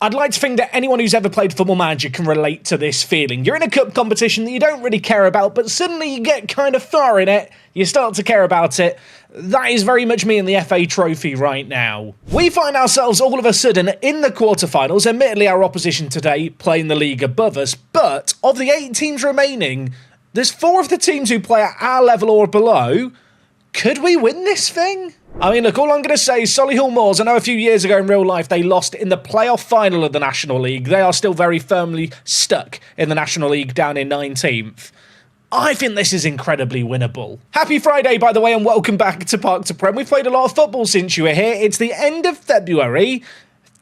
I'd like to think that anyone who's ever played Football Manager can relate to this feeling. You're in a cup competition that you don't really care about, but suddenly you get kind of far in it, you start to care about it. That is very much me in the FA Trophy right now. We find ourselves all of a sudden in the quarterfinals. Admittedly, our opposition today playing the league above us, but of the 8 teams remaining, there's 4 of the teams who play at our level or below. Could we win this thing? I mean, look, all I'm going to say is Solihull Moors, I know a few years ago in real life they lost in the playoff final of the National League. They are still very firmly stuck in the National League down in 19th. I think this is incredibly winnable. Happy Friday, by the way, and welcome back to Park to Prem. We've played a lot of football since you were here. It's the end of February.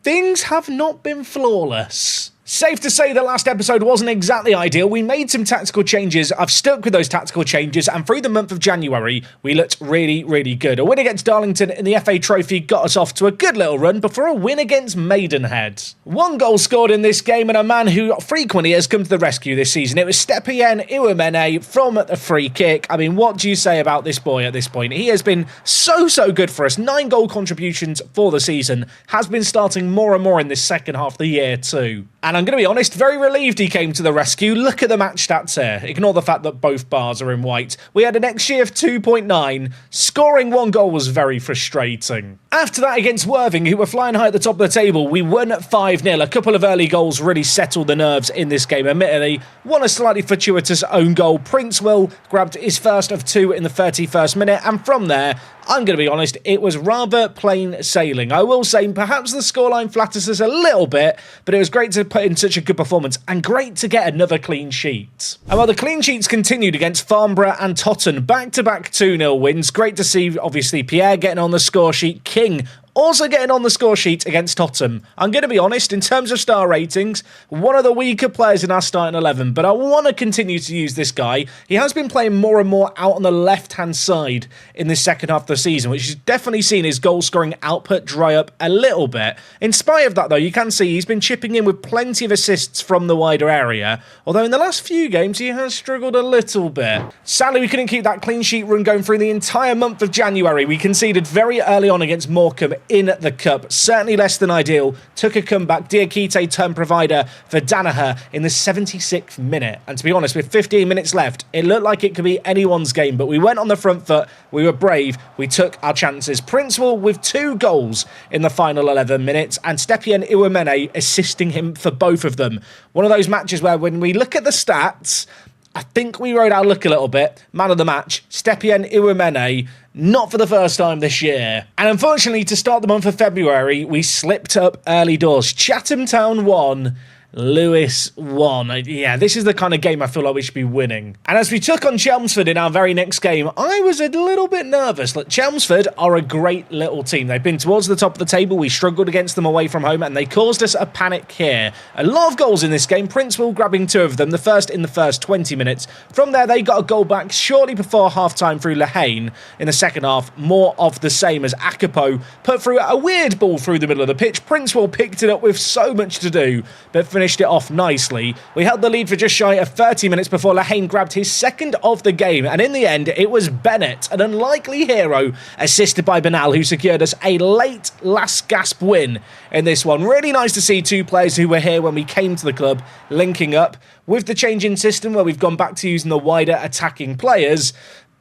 Things have not been flawless. Safe to say the last episode wasn't exactly ideal. We made some tactical changes. I've stuck with those tactical changes, and through the month of January, we looked really, really good. A win against Darlington in the FA Trophy got us off to a good little run before a win against Maidenhead. 1 goal scored in this game, and a man who frequently has come to the rescue this season. It was Stepien Iwemene from the free kick. I mean, what do you say about this boy at this point? He has been so good for us. 9 goal contributions for the season. Has been starting more and more in this second half of the year too. And I'm going to be honest, very relieved he came to the rescue. Look at the match stats here. Ignore the fact that both bars are in white. We had an XG of 2.9. Scoring 1 goal was very frustrating. After that, against Worthing, who were flying high at the top of the table, we won 5-0. A couple of early goals really settled the nerves in this game. Admittedly, won a slightly fortuitous own goal. Prince Will grabbed his first of 2 in the 31st minute, and from there, I'm going to be honest, it was rather plain sailing. I will say perhaps the scoreline flatters us a little bit, but it was great to put in such a good performance and great to get another clean sheet. And while the clean sheets continued against Farnborough and Totton, back-to-back 2-0 wins. Great to see, obviously, Pierre getting on the score sheet, King also getting on the score sheet against Tottenham. I'm going to be honest, in terms of star ratings, one of the weaker players in our starting 11, but I want to continue to use this guy. He has been playing more and more out on the left-hand side in this second half of the season, which has definitely seen his goal-scoring output dry up a little bit. In spite of that, though, you can see he's been chipping in with plenty of assists from the wider area, although in the last few games he has struggled a little bit. Sadly, we couldn't keep that clean sheet run going through the entire month of January. We conceded very early on against Morecambe in the cup. Certainly less than ideal. Took a comeback. Diakite turned provider for Danaher in the 76th minute. And to be honest, with 15 minutes left, it looked like it could be anyone's game, but we went on the front foot. We were brave. We took our chances. Princewell with 2 goals in the final 11 minutes, and Stepien Iwemene assisting him for both of them. One of those matches where when we look at the stats, I think we rode our luck a little bit. Man of the match, Stepien Iwemene, not for the first time this year. And unfortunately, to start the month of February, we slipped up early doors. Chatham Town 1, Lewis 1. Yeah, this is the kind of game I feel like we should be winning. And as we took on Chelmsford in our very next game, I was a little bit nervous. Look, Chelmsford are a great little team. They've been towards the top of the table. We struggled against them away from home, and they caused us a panic here. A lot of goals in this game. Princewell grabbing 2 of them, the first in the first 20 minutes. From there, they got a goal back shortly before half-time through Lehane. In the second half, more of the same as Akapo put through a weird ball through the middle of the pitch. Princewell picked it up with so much to do, but finished it off nicely. We held the lead for just shy of 30 minutes before Lehane grabbed his second of the game, and in the end it was Bennett, an unlikely hero, assisted by Benal, who secured us a late last gasp win in this one. Really nice to see 2 players who were here when we came to the club linking up. With the change in system where we've gone back to using the wider attacking players,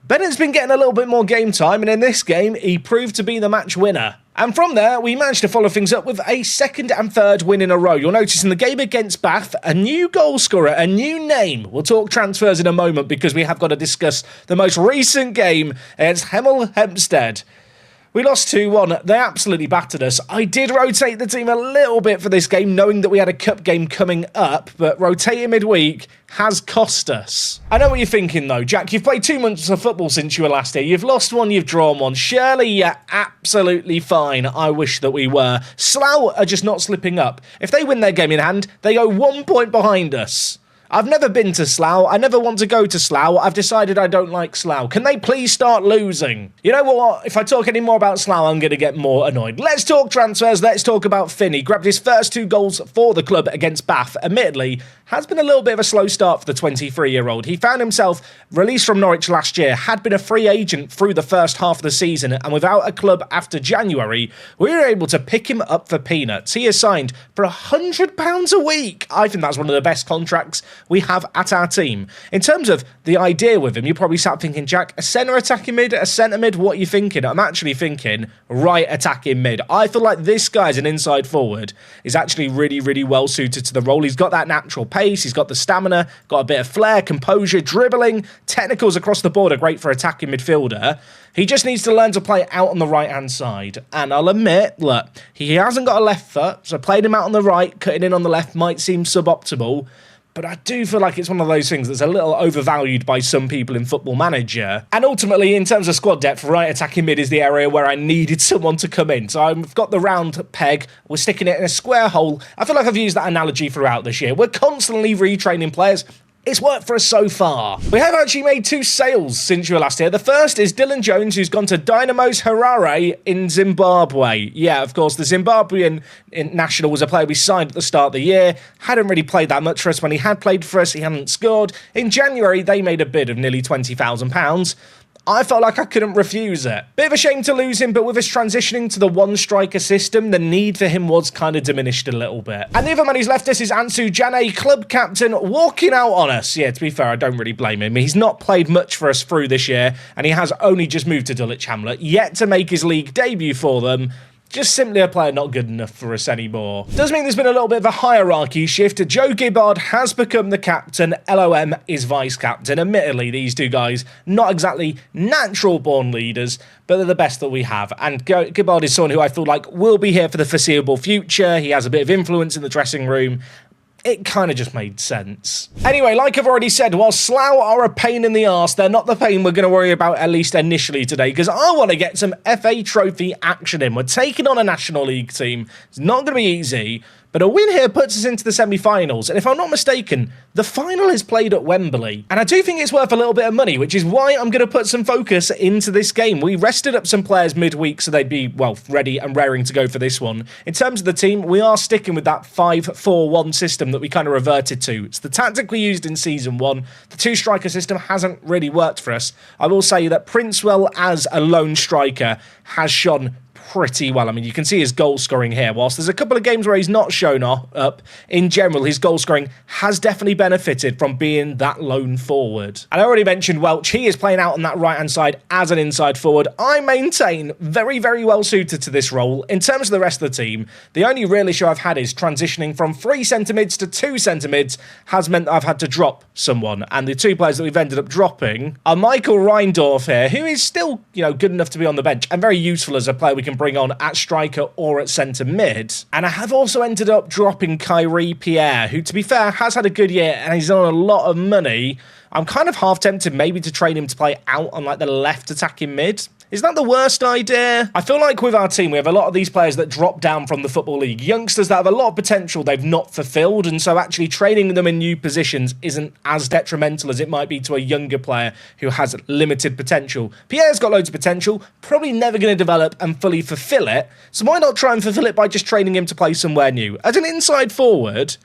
Bennett's been getting a little bit more game time, and in this game he proved to be the match winner. And from there, we managed to follow things up with a second and third win in a row. You'll notice in the game against Bath, a new goal scorer, a new name. We'll talk transfers in a moment because we have got to discuss the most recent game against Hemel Hempstead. We lost 2-1. They absolutely battered us. I did rotate the team a little bit for this game, knowing that we had a cup game coming up, but rotating midweek has cost us. I know what you're thinking, though. Jack, you've played 2 months of football since you were last here. You've lost 1, you've drawn 1. Surely you're absolutely fine. I wish that we were. Slough are just not slipping up. If they win their game in hand, they go 1 point behind us. I've never been to Slough. I never want to go to Slough. I've decided I don't like Slough. Can they please start losing? You know what? If I talk any more about Slough, I'm going to get more annoyed. Let's talk transfers. Let's talk about Finn. He grabbed his first 2 goals for the club against Bath. Admittedly, has been a little bit of a slow start for the 23-year-old. He found himself released from Norwich last year, had been a free agent through the first half of the season, and without a club after January, we were able to pick him up for peanuts. He is signed for £100 a week. I think that's one of the best contracts we have at our team. In terms of the idea with him, you probably sat thinking, Jack, a centre attacking mid, a centre mid, what are you thinking? I'm actually thinking right attacking mid. I feel like this guy's an inside forward, is actually really, really well suited to the role. He's got that natural pace, he's got the stamina, got a bit of flair, composure, dribbling, technicals across the board are great for attacking midfielder. He just needs to learn to play out on the right-hand side. And I'll admit, look, he hasn't got a left foot, so playing him out on the right, cutting in on the left might seem suboptimal. But I do feel like it's one of those things that's a little overvalued by some people in Football Manager. And ultimately, in terms of squad depth, right attacking mid is the area where I needed someone to come in. So I've got the round peg, we're sticking it in a square hole. I feel like I've used that analogy throughout this year. We're constantly retraining players. It's worked for us so far. We have actually made 2 sales since you were last here. The first is Dylan Jones, who's gone to Dynamos Harare in Zimbabwe. Yeah, of course, the Zimbabwean national was a player we signed at the start of the year. Hadn't really played that much for us. When he had played for us, he hadn't scored. In January, they made a bid of nearly £20,000. I felt like I couldn't refuse it. Bit of a shame to lose him, but with us transitioning to the one-striker system, the need for him was kind of diminished a little bit. And the other man who's left us is Ansu Jane, club captain, walking out on us. Yeah, to be fair, I don't really blame him. He's not played much for us through this year, and he has only just moved to Dulwich Hamlet, yet to make his league debut for them. Just simply a player not good enough for us anymore. Does mean there's been a little bit of a hierarchy shift. Joe Gibbard has become the captain. LOM is vice-captain. Admittedly, these 2 guys, not exactly natural-born leaders, but they're the best that we have. And Gibbard is someone who I feel like will be here for the foreseeable future. He has a bit of influence in the dressing room. It kind of just made sense. Anyway, like I've already said, while Slough are a pain in the arse, they're not the pain we're going to worry about, at least initially today, because I want to get some FA Trophy action in. We're taking on a National League team. It's not going to be easy, but a win here puts us into the semi-finals, and if I'm not mistaken, the final is played at Wembley. And I do think it's worth a little bit of money, which is why I'm going to put some focus into this game. We rested up some players midweek so they'd be, well, ready and raring to go for this one. In terms of the team, we are sticking with that 5-4-1 system that we kind of reverted to. It's the tactic we used in Season 1. The 2-striker system hasn't really worked for us. I will say that Princewell as a lone striker has shone pretty well. I mean, you can see his goal scoring here. Whilst there's a couple of games where he's not shown up, in general, his goal scoring has definitely benefited from being that lone forward. And I already mentioned Welch. He is playing out on that right-hand side as an inside forward. I maintain very, very well suited to this role. In terms of the rest of the team, the only real issue I've had is transitioning from 3 centre-mids to 2 centre-mids has meant that I've had to drop someone. And the 2 players that we've ended up dropping are Michael Reindorf here, who is still, you know, good enough to be on the bench and very useful as a player we can bring on at striker or at centre mid. And I have also ended up dropping Kyrie Pierre, who, to be fair, has had a good year and he's on a lot of money. I'm kind of half tempted maybe to train him to play out on like the left attacking mid. Is that the worst idea? I feel like with our team, we have a lot of these players that drop down from the Football League. Youngsters that have a lot of potential they've not fulfilled, and so actually training them in new positions isn't as detrimental as it might be to a younger player who has limited potential. Pierre's got loads of potential, probably never going to develop and fully fulfill it, so why not try and fulfill it by just training him to play somewhere new? As an inside forward,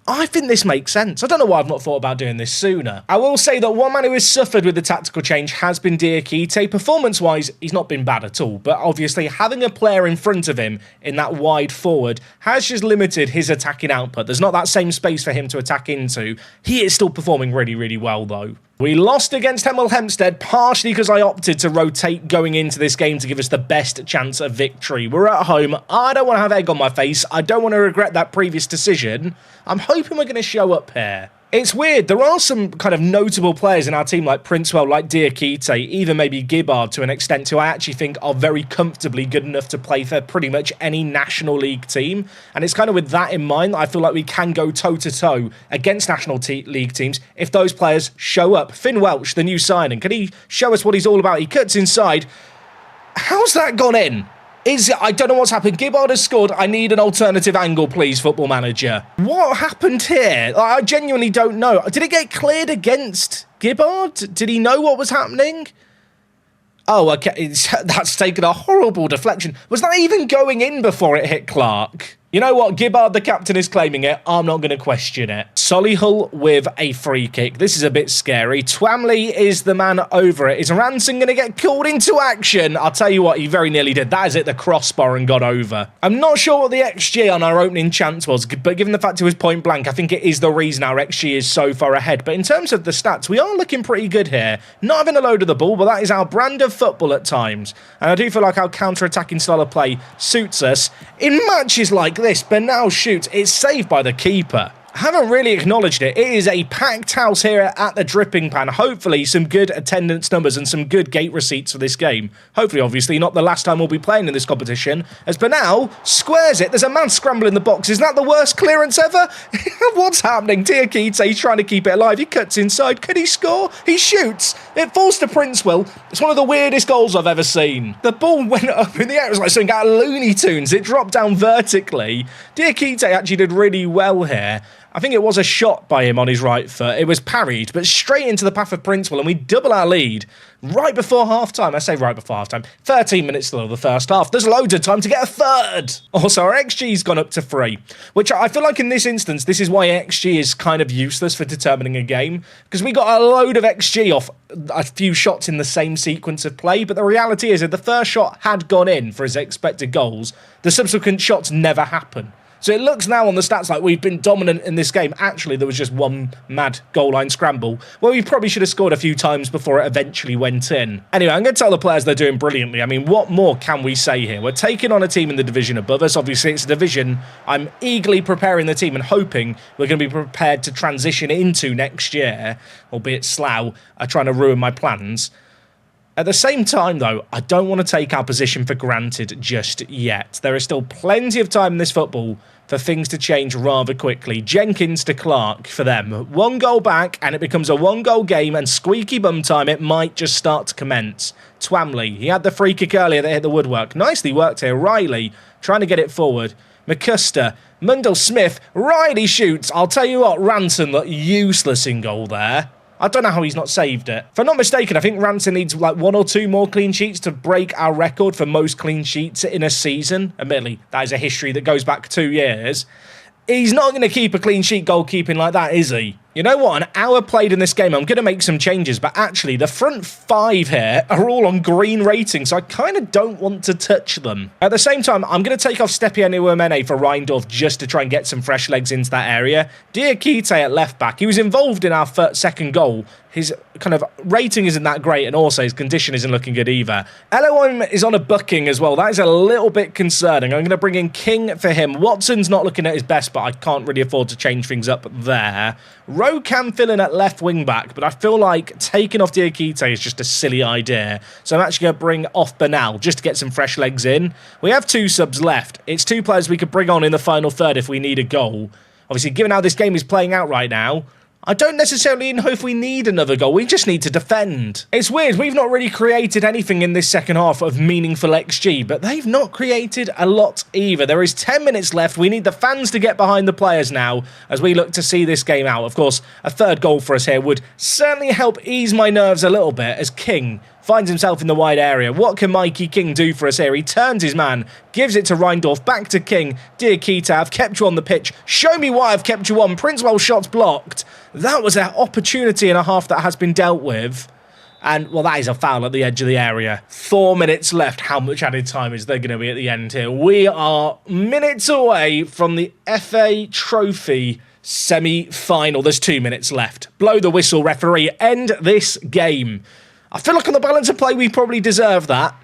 I think this makes sense. I don't know why I've not thought about doing this sooner. I will say that one man who has suffered with the tactical change has been Diakite. Performance-wise, he's not been bad at all, but obviously having a player in front of him in that wide forward has just limited his attacking output. There's not that same space for him to attack into. He is still performing really, really well, though. We lost against Hemel Hempstead, partially because I opted to rotate going into this game to give us the best chance of victory. We're at home. I don't want to have egg on my face. I don't want to regret that previous decision. I'm hoping we're going to show up here. It's weird. There are some kind of notable players in our team like Princewell, like Diakite, even maybe Gibbard to an extent, who I actually think are very comfortably good enough to play for pretty much any National League team. And it's kind of with that in mind that I feel like we can go toe-to-toe against National League teams if those players show up. Finn Welch, the new signing, can he show us what he's all about? He cuts inside. How's that gone in? I don't know what's happened. Gibbard has scored. I need an alternative angle, please, Football Manager. What happened here? I genuinely don't know. Did it get cleared against Gibbard? Did he know what was happening? Oh, okay. That's taken a horrible deflection. Was that even going in before it hit Clark? You know what? Gibbard, the captain, is claiming it. I'm not going to question it. Solihull with a free kick. This is a bit scary. Twamley is the man over it. Is Ranson going to get called into action? I'll tell you what, he very nearly did. That is at the crossbar and got over. I'm not sure what the XG on our opening chance was, but given the fact it was point blank, I think it is the reason our XG is so far ahead. But in terms of the stats, we are looking pretty good here. Not having a load of the ball, but that is our brand of football at times. And I do feel like our counter-attacking style of play suits us. In matches like this, Bernal shoots. It's saved by the keeper. I haven't really acknowledged it. It is a packed house here at the Dripping Pan. Hopefully some good attendance numbers and some good gate receipts for this game. Hopefully, obviously, not the last time we'll be playing in this competition. As Bernal squares it. There's a man scrambling the box. Isn't that the worst clearance ever? What's happening? Diakite, he's trying to keep it alive. He cuts inside. Could he score? He shoots. It falls to Princewell. It's one of the weirdest goals I've ever seen. The ball went up in the air. It was like something out of Looney Tunes. It dropped down vertically. Diakite actually did really well here. I think it was a shot by him on his right foot. It was parried, but straight into the path of Princewell, and we double our lead right before half-time. I say right before half-time. 13 minutes still of the first half. There's loads of time to get a third. Also, our XG's gone up to 3, which I feel like in this instance, this is why XG is kind of useless for determining a game, because we got a load of XG off a few shots in the same sequence of play, but the reality is that the first shot had gone in for his expected goals. The subsequent shots never happen. So it looks now on the stats like we've been dominant in this game. Actually, there was just one mad goal line scramble where we probably should have scored a few times before it eventually went in. Anyway, I'm going to tell the players they're doing brilliantly. I mean, what more can we say here? We're taking on a team in the division above us. Obviously, it's a division I'm eagerly preparing the team and hoping we're going to be prepared to transition into next year, albeit Slough are trying to ruin my plans. At the same time, though, I don't want to take our position for granted just yet. There is still plenty of time in this football for things to change rather quickly. Jenkins to Clark for them. 1 goal back, and it becomes a 1-goal game, and squeaky bum time, it might just start to commence. Twamley, he had the free kick earlier that hit the woodwork. Nicely worked here. Riley, trying to get it forward. McCuster, Mundell Smith, Riley shoots. I'll tell you what, Ranson looked useless in goal there. I don't know how he's not saved it. If I'm not mistaken, I think Ranson needs like 1 or 2 more clean sheets to break our record for most clean sheets in a season. Admittedly, that is a history that goes back 2 years. He's not going to keep a clean sheet goalkeeping like that, is he? You know what? An hour played in this game. I'm going to make some changes, but actually the front 5 here are all on green rating, so I kind of don't want to touch them. At the same time, I'm going to take off Stepianiwamene for Reindorf just to try and get some fresh legs into that area. Diakite at left back. He was involved in our second goal. His kind of rating isn't that great, and also his condition isn't looking good either. Elohim is on a booking as well. That is a little bit concerning. I'm going to bring in King for him. Watson's not looking at his best, but I can't really afford to change things up there. Rowe can fill in at left wing back, but I feel like taking off Diakite is just a silly idea. So I'm actually going to bring off Bernal just to get some fresh legs in. We have 2 subs left. It's 2 players we could bring on in the final third if we need a goal. Obviously, given how this game is playing out right now, I don't necessarily know if we need another goal. We just need to defend. It's weird. We've not really created anything in this second half of meaningful XG, but they've not created a lot either. There is 10 minutes left. We need the fans to get behind the players now as we look to see this game out. Of course, a third goal for us here would certainly help ease my nerves a little bit as King finds himself in the wide area. What can Mikey King do for us here? He turns his man, gives it to Reindorf, back to King. Diakite, I've kept you on the pitch. Show me why I've kept you on. Princewell shot's blocked. That was an opportunity and a half that has been dealt with. And, well, that is a foul at the edge of the area. 4 minutes left. How much added time is there going to be at the end here? We are minutes away from the FA Trophy semi-final. There's 2 minutes left. Blow the whistle, referee. End this game. I feel like on the balance of play, we probably deserve that.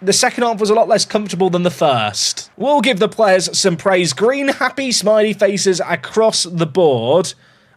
The second half was a lot less comfortable than the first. We'll give the players some praise. Green, happy, smiley faces across the board.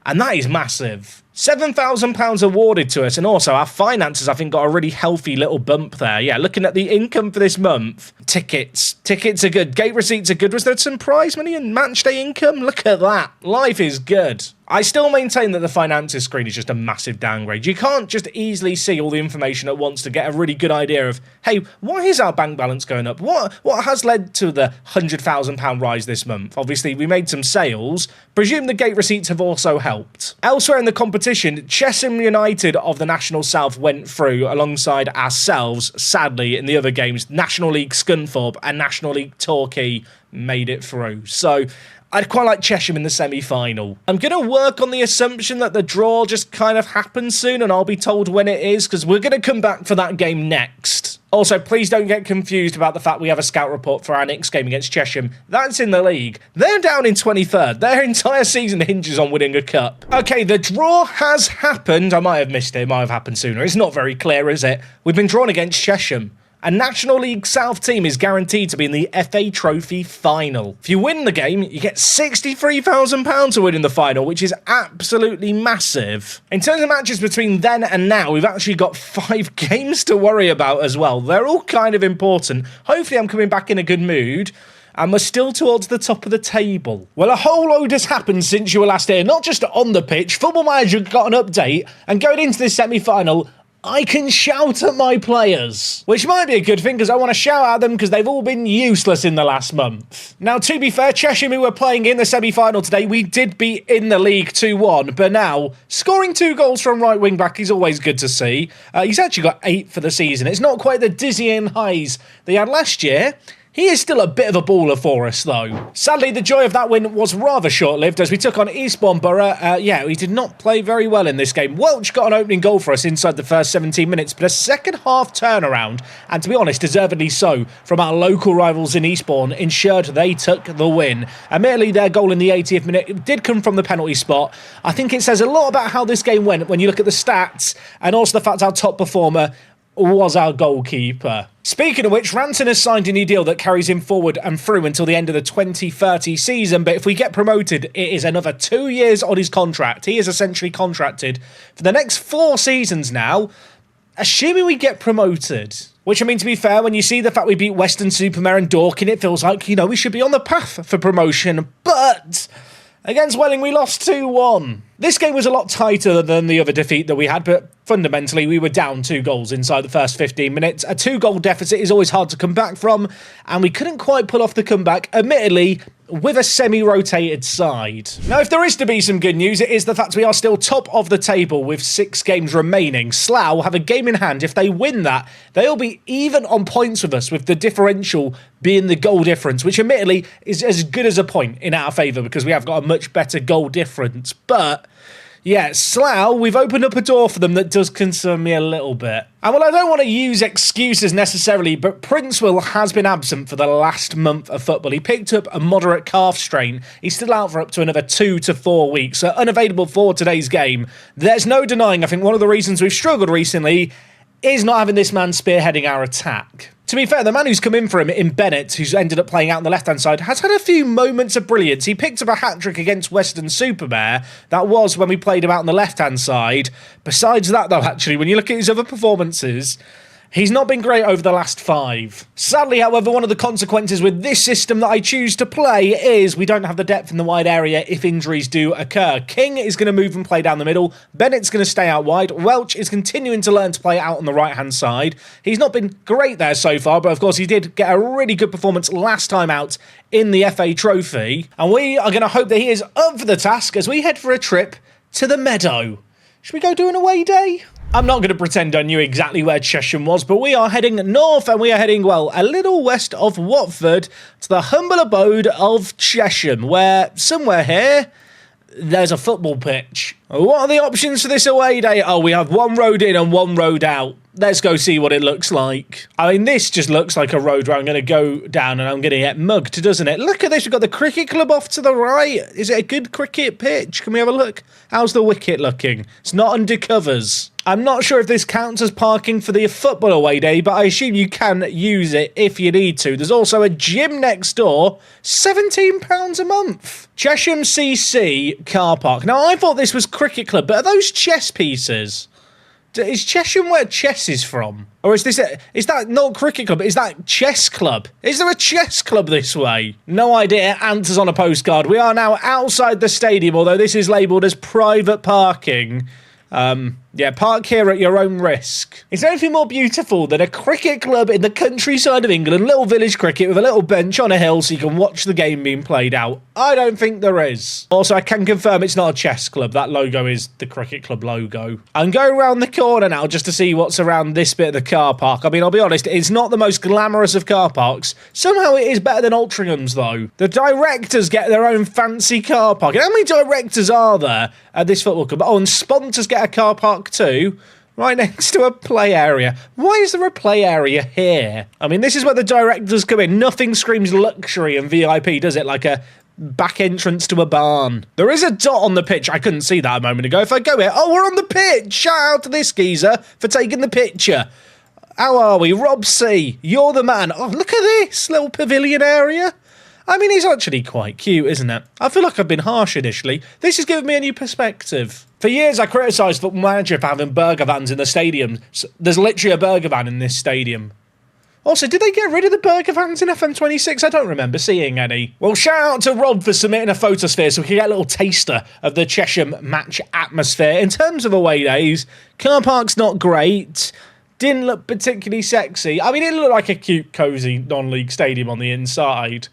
And that is massive. £7,000 awarded to us. And also our finances, I think, got a really healthy little bump there. Yeah, looking at the income for this month. Tickets. Tickets are good. Gate receipts are good. Was there some prize money and match day income? Look at that. Life is good. I still maintain that the finances screen is just a massive downgrade. You can't just easily see all the information at once to get a really good idea of, hey, why is our bank balance going up? What has led to the £100,000 rise this month? Obviously, we made some sales. Presume the gate receipts have also helped. Elsewhere in the competition, Chesham United of the National South went through alongside ourselves. Sadly, in the other games, National League Scunthorpe and National League Torquay made it through. So I'd quite like Chesham in the semi-final. I'm going to work on the assumption that the draw just kind of happens soon and I'll be told when it is, because we're going to come back for that game next. Also, please don't get confused about the fact we have a scout report for our next game against Chesham. That's in the league. They're down in 23rd. Their entire season hinges on winning a cup. Okay, the draw has happened. I might have missed it. It might have happened sooner. It's not very clear, is it? We've been drawn against Chesham. A National League South team is guaranteed to be in the FA Trophy final. If you win the game, you get £63,000 to win in the final, which is absolutely massive. In terms of matches between then and now, we've actually got 5 games to worry about as well. They're all kind of important. Hopefully I'm coming back in a good mood. And we're still towards the top of the table. Well, a whole load has happened since you were last here, not just on the pitch. Football Manager got an update, and going into this semi-final, I can shout at my players, which might be a good thing because I want to shout at them because they've all been useless in the last month. Now, to be fair, Chesham, who were playing in the semi-final today, we did beat in the league 2-1, but now, scoring 2 goals from right wing-back is always good to see. He's actually got 8 for the season. It's not quite the dizzying highs they had last year. He is still a bit of a baller for us, though. Sadly, the joy of that win was rather short-lived as we took on Eastbourne Borough. We did not play very well in this game. Welch got an opening goal for us inside the first 17 minutes, but a second-half turnaround, and to be honest, deservedly so, from our local rivals in Eastbourne, ensured they took the win. Admittedly, their goal in the 80th minute did come from the penalty spot. I think it says a lot about how this game went when you look at the stats, and also the fact our top performer was our goalkeeper. Speaking of which, Ranton has signed a new deal that carries him forward and through until the end of the 2030 season, but if we get promoted, it is another 2 years on his contract. He is essentially contracted for the next 4 seasons now, assuming we get promoted. Which, I mean, to be fair, when you see the fact we beat Weston-super-Mare and Dorking, it feels like, you know, we should be on the path for promotion, but against Welling, we lost 2-1. This game was a lot tighter than the other defeat that we had, but fundamentally, we were down 2 goals inside the first 15 minutes. A 2-goal deficit is always hard to come back from, and we couldn't quite pull off the comeback, admittedly, with a semi-rotated side. Now, if there is to be some good news, it is the fact we are still top of the table with 6 games remaining. Slough have a game in hand. If they win that, they'll be even on points with us, with the differential being the goal difference, which admittedly is as good as a point in our favour because we have got a much better goal difference. But yeah, Slough, we've opened up a door for them that does concern me a little bit. And well, I don't want to use excuses necessarily, but Princeville has been absent for the last month of football. He picked up a moderate calf strain. He's still out for up to another 2 to 4 weeks, so unavailable for today's game. There's no denying, I think one of the reasons we've struggled recently is not having this man spearheading our attack. To be fair, the man who's come in for him in Bennett, who's ended up playing out on the left-hand side, has had a few moments of brilliance. He picked up a hat-trick against Weston-super-Mare. That was when we played him out on the left-hand side. Besides that, though, actually, when you look at his other performances, he's not been great over the last 5. Sadly, however, one of the consequences with this system that I choose to play is we don't have the depth in the wide area if injuries do occur. King is going to move and play down the middle. Bennett's going to stay out wide. Welch is continuing to learn to play out on the right-hand side. He's not been great there so far, but of course he did get a really good performance last time out in the FA Trophy. And we are going to hope that he is up for the task as we head for a trip to the Meadow. Should we go do an away day? I'm not going to pretend I knew exactly where Chesham was, but we are heading north and we are heading, well, a little west of Watford to the humble abode of Chesham, where somewhere here, there's a football pitch. What are the options for this away day? Oh, we have 1 road in and 1 road out. Let's go see what it looks like. I mean, this just looks like a road where I'm going to go down and I'm going to get mugged, doesn't it? Look at this. We've got the cricket club off to the right. Is it a good cricket pitch? Can we have a look? How's the wicket looking? It's not under covers. I'm not sure if this counts as parking for the football away day, but I assume you can use it if you need to. There's also a gym next door, £17 a month. Chesham CC car park. Now, I thought this was cricket club, but are those chess pieces? Is Chesham where chess is from? Or is that not cricket club? Is that chess club? Is there a chess club this way? No idea. Answers on a postcard. We are now outside the stadium, although this is labelled as private parking. Yeah, park here at your own risk. Is there anything more beautiful than a cricket club in the countryside of England, little village cricket with a little bench on a hill so you can watch the game being played out? I don't think there is. Also, I can confirm it's not a chess club. That logo is the cricket club logo. I'm going around the corner now just to see what's around this bit of the car park. I mean, I'll be honest, it's not the most glamorous of car parks. Somehow it is better than Altringham's, though. The directors get their own fancy car park. How many directors are there at this football club? Oh, and sponsors get a car park too, right next to a play area. Why is there a play area here? I mean, this is where the directors come in. Nothing screams luxury and VIP, does it? Like a back entrance to a barn. There is a dot on the pitch. I couldn't see that a moment ago. If I go here, oh, we're on the pitch. Shout out to this geezer for taking the picture. How are we? Rob C, you're the man. Oh, look at this little pavilion area. I mean, he's actually quite cute, isn't it? I feel like I've been harsh initially. This has given me a new perspective. For years, I criticised Football Manager for having burger vans in the stadium. There's literally a burger van in this stadium. Also, did they get rid of the burger vans in FM26? I don't remember seeing any. Well, shout out to Rob for submitting a photosphere so we can get a little taster of the Chesham match atmosphere. In terms of away days, car park's not great. Didn't look particularly sexy. I mean, it looked like a cute, cosy non-league stadium on the inside.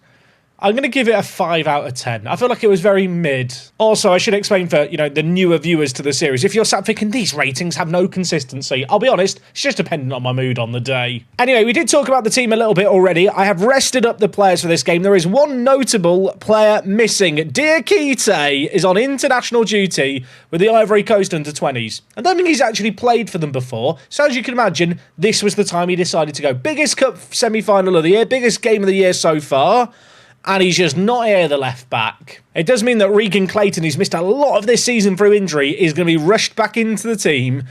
I'm going to give it a 5 out of 10. I feel like it was very mid. Also, I should explain for, the newer viewers to the series, if you're sat thinking these ratings have no consistency, I'll be honest, it's just dependent on my mood on the day. Anyway, we did talk about the team a little bit already. I have rested up the players for this game. There is one notable player missing. Diakite is on international duty with the Ivory Coast under-20s. I don't think he's actually played for them before, so as you can imagine, this was the time he decided to go. Biggest cup semi-final of the year, biggest game of the year so far. And he's just not here, the left back. It does mean that Regan Clayton, who's missed a lot of this season through injury, is going to be rushed back into the team.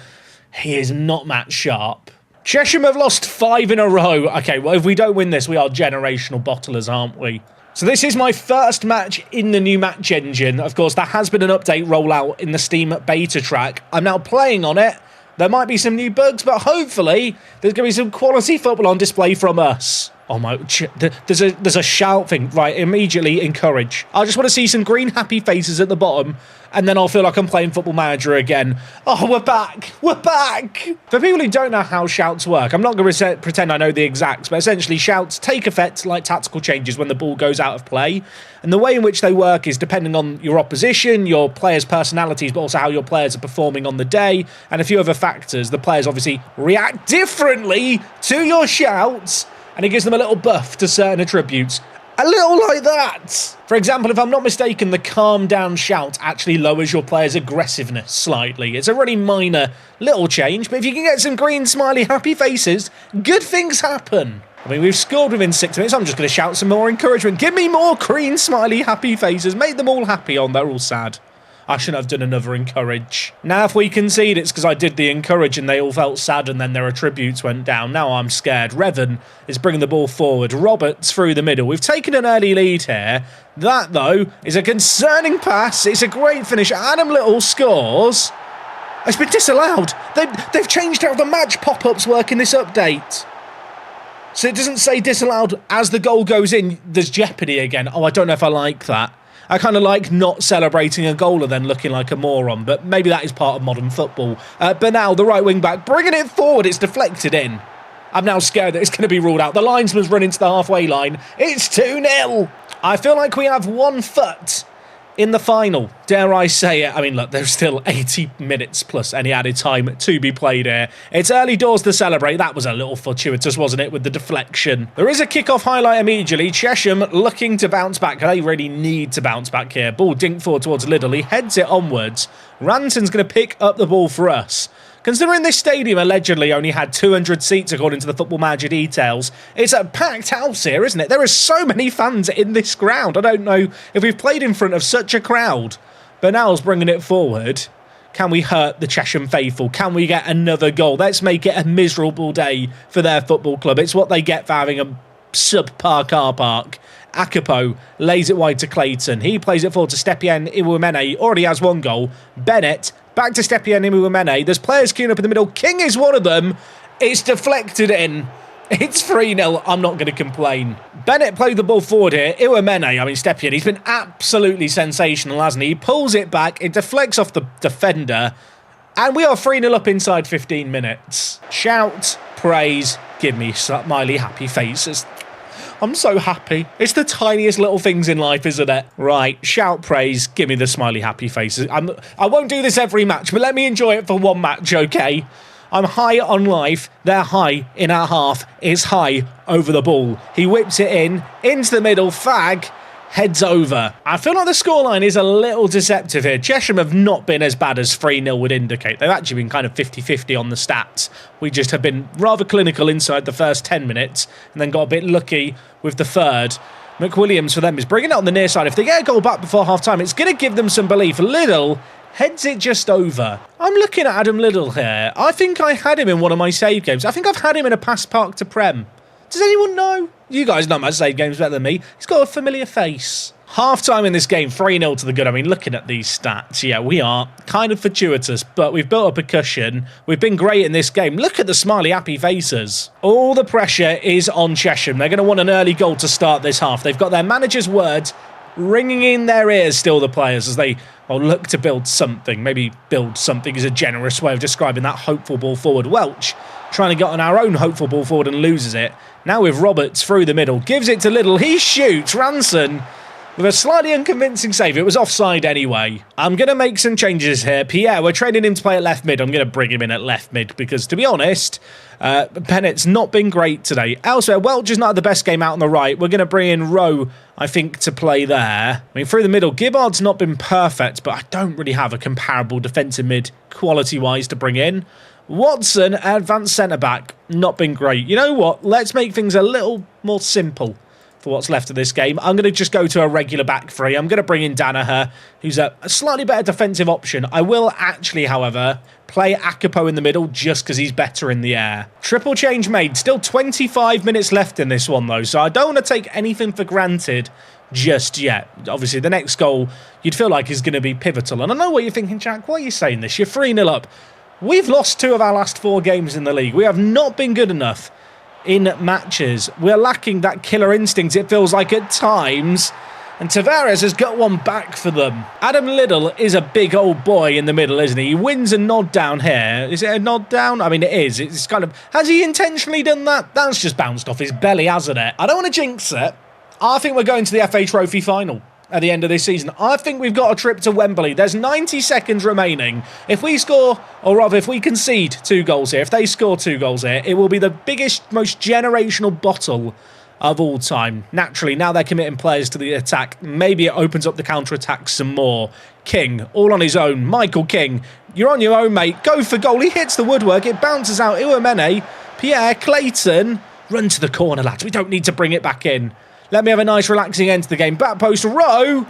He is not match sharp. Chesham have lost 5 in a row. Okay, well, if we don't win this, we are generational bottlers, aren't we? So this is my first match in the new match engine. Of course, there has been an update rollout in the Steam beta track. I'm now playing on it. There might be some new bugs, but hopefully there's going to be some quality football on display from us. Oh my, there's a shout thing. Right, immediately encourage. I just want to see some green happy faces at the bottom, and then I'll feel like I'm playing Football Manager again. Oh, we're back. We're back. For people who don't know how shouts work, I'm not going to pretend I know the exacts, but essentially shouts take effect like tactical changes when the ball goes out of play. And the way in which they work is depending on your opposition, your players' personalities, but also how your players are performing on the day, and a few other factors. The players obviously react differently to your shouts, and it gives them a little buff to certain attributes. A little like that. For example, if I'm not mistaken, the calm down shout actually lowers your player's aggressiveness slightly. It's a really minor little change, but if you can get some green, smiley, happy faces, good things happen. I mean, we've scored within 6 minutes. I'm just going to shout some more encouragement. Give me more green, smiley, happy faces. Make them all happy. Oh, they're all sad. I shouldn't have done another encourage. Now, if we concede, it's because I did the encourage and they all felt sad and then their attributes went down. Now I'm scared. Revan is bringing the ball forward. Roberts through the middle. We've taken an early lead here. That, though, is a concerning pass. It's a great finish. Adam Little scores. It's been disallowed. They've changed how the match pop-ups work in this update. So it doesn't say disallowed as the goal goes in. There's jeopardy again. Oh, I don't know if I like that. I kind of like not celebrating a goal and then looking like a moron, but maybe that is part of modern football. But now the right wing back, bringing it forward, it's deflected in. I'm now scared that it's going to be ruled out. The linesman's run into the halfway line. It's 2-0. I feel like we have 1 foot in the final, dare I say it. I mean, look, there's still 80 minutes plus any added time to be played here. It's early doors to celebrate. That was a little fortuitous, wasn't it, with the deflection. There is a kick-off highlight immediately. Chesham looking to bounce back. They really need to bounce back here. Ball dinked forward towards Liddle. He heads it onwards. Ranton's going to pick up the ball for us. Considering this stadium allegedly only had 200 seats according to the Football Manager details, it's a packed house here, isn't it? There are so many fans in this ground. I don't know if we've played in front of such a crowd. Bernal's bringing it forward. Can we hurt the Chesham faithful? Can we get another goal? Let's make it a miserable day for their football club. It's what they get for having a subpar car park. Akapo lays it wide to Clayton. He plays it forward to Stepien Iwumene. Already has 1 goal. Bennett Back to Stepien Imuamene. There's players queuing up in the middle. King is one of them. It's deflected in. It's 3-0. I'm not going to complain. Bennett played the ball forward here. Iwamene, I mean Stepien, he's been absolutely sensational, hasn't he? He pulls it back. It deflects off the defender. And we are 3-0 up inside 15 minutes. Shout, praise, give me smiley happy faces. I'm so happy. It's the tiniest little things in life, isn't it? Right, shout, praise, give me the smiley happy faces. I won't do this every match, but let me enjoy it for one match, okay? I'm high on life. They're high in our half. It's high over the ball. He whips it in, into the middle. Fag heads over. I feel like the scoreline is a little deceptive here. Chesham have not been as bad as 3-0 would indicate. They've actually been kind of 50-50 on the stats. We just have been rather clinical inside the first 10 minutes and then got a bit lucky with the third. McWilliams for them is bringing it on the near side. If they get a goal back before half-time, it's going to give them some belief. Little heads it just over. I'm looking at Adam Little here. I think I had him in one of my save games. I think I've had him in a pass park to Prem. Does anyone know? You guys know my save games better than me. He's got a familiar face. Half-time in this game, 3-0 to the good. I mean, looking at these stats, yeah, we are kind of fortuitous, but we've built up a cushion. We've been great in this game. Look at the smiley happy faces. All the pressure is on Chesham. They're going to want an early goal to start this half. They've got their manager's words ringing in their ears still, the players, as they look to build something. Maybe build something is a generous way of describing that hopeful ball forward. Welch trying to get on our own hopeful ball forward and loses it. Now with Roberts through the middle. Gives it to Little. He shoots. Ranson with a slightly unconvincing save. It was offside anyway. I'm going to make some changes here. Pierre, we're training him to play at left mid. I'm going to bring him in at left mid because, to be honest, Bennett's not been great today. Elsewhere, Welch is not the best game out on the right. We're going to bring in Rowe, I think, to play there. I mean, through the middle, Gibbard's not been perfect, but I don't really have a comparable defensive mid quality-wise to bring in. Watson, advanced centre-back, not been great. You know what? Let's make things a little more simple for what's left of this game. I'm going to just go to a regular back three. I'm going to bring in Danaher, who's a slightly better defensive option. I will actually, however, play Akapo in the middle just because he's better in the air. Triple change made. Still 25 minutes left in this one, though, so I don't want to take anything for granted just yet. Obviously, the next goal you'd feel like is going to be pivotal. And I know what you're thinking, Jack. Why are you saying this? You're 3-0 up. We've lost 2 of our last 4 games in the league. We have not been good enough in matches. We're lacking that killer instinct, it feels like at times. And Tavares has got one back for them. Adam Little is a big old boy in the middle, isn't he? He wins a nod down here. Is it a nod down? I mean, it is. It's kind of... Has he intentionally done that? That's just bounced off his belly, hasn't it? I don't want to jinx it. I think we're going to the FA Trophy final at the end of this season. I think we've got a trip to Wembley. There's 90 seconds remaining. If we score, or rather if we concede 2 goals here, if they score 2 goals here, it will be the biggest, most generational bottle of all time. Naturally, now they're committing players to the attack. Maybe it opens up the counter-attack some more. King, all on his own. Michael King, you're on your own, mate. Go for goal. He hits the woodwork. It bounces out. Iwamene, Pierre, Clayton. Run to the corner, lads. We don't need to bring it back in. Let me have a nice relaxing end to the game. Back post, Rowe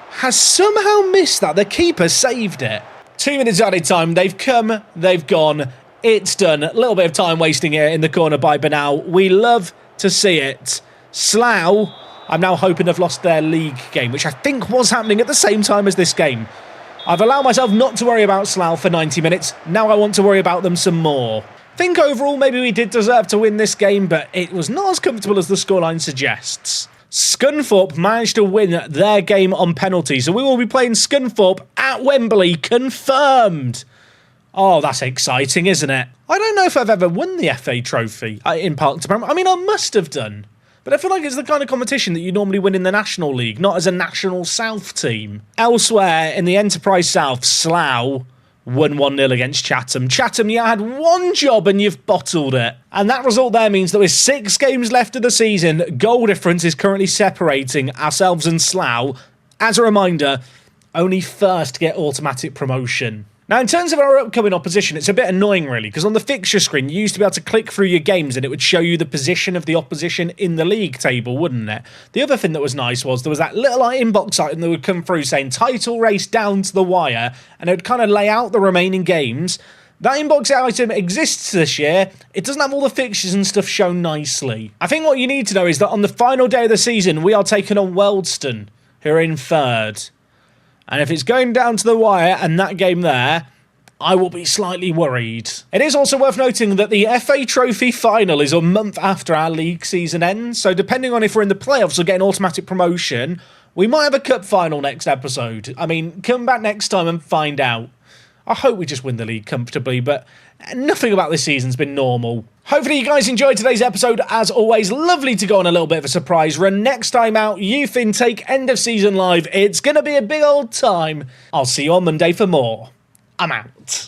has somehow missed that. The keeper saved it. 2 minutes added time. They've come, they've gone. It's done. A little bit of time wasting here in the corner by Banal. We love to see it. Slough, I'm now hoping they've lost their league game, which I think was happening at the same time as this game. I've allowed myself not to worry about Slough for 90 minutes. Now I want to worry about them some more. I think overall maybe we did deserve to win this game, but it was not as comfortable as the scoreline suggests. Scunthorpe managed to win their game on penalty, so we will be playing Scunthorpe at Wembley, confirmed. Oh, that's exciting, isn't it? I don't know if I've ever won the FA Trophy in Park to Prem. I mean, I must have done. But I feel like it's the kind of competition that you normally win in the National League, not as a National South team. Elsewhere in the Enterprise South, Slough won 1-0 against Chatham. Chatham, you had one job and you've bottled it. And that result there means that with 6 games left of the season, goal difference is currently separating ourselves and Slough. As a reminder, only first get automatic promotion. Now, in terms of our upcoming opposition, it's a bit annoying, really, because on the fixture screen, you used to be able to click through your games and it would show you the position of the opposition in the league table, wouldn't it? The other thing that was nice was there was that little inbox item that would come through saying title race down to the wire, and it would kind of lay out the remaining games. That inbox item exists this year. It doesn't have all the fixtures and stuff shown nicely. I think what you need to know is that on the final day of the season, we are taking on Wealdstone, who are in 3rd. And if it's going down to the wire and that game there, I will be slightly worried. It is also worth noting that the FA Trophy final is a month after our league season ends, so depending on if we're in the playoffs or get an automatic promotion, we might have a cup final next episode. I mean, come back next time and find out. I hope we just win the league comfortably, but nothing about this season's been normal. Hopefully you guys enjoyed today's episode. As always, lovely to go on a little bit of a surprise run. Next time out, Youth Intake End of Season Live. It's going to be a big old time. I'll see you on Monday for more. I'm out.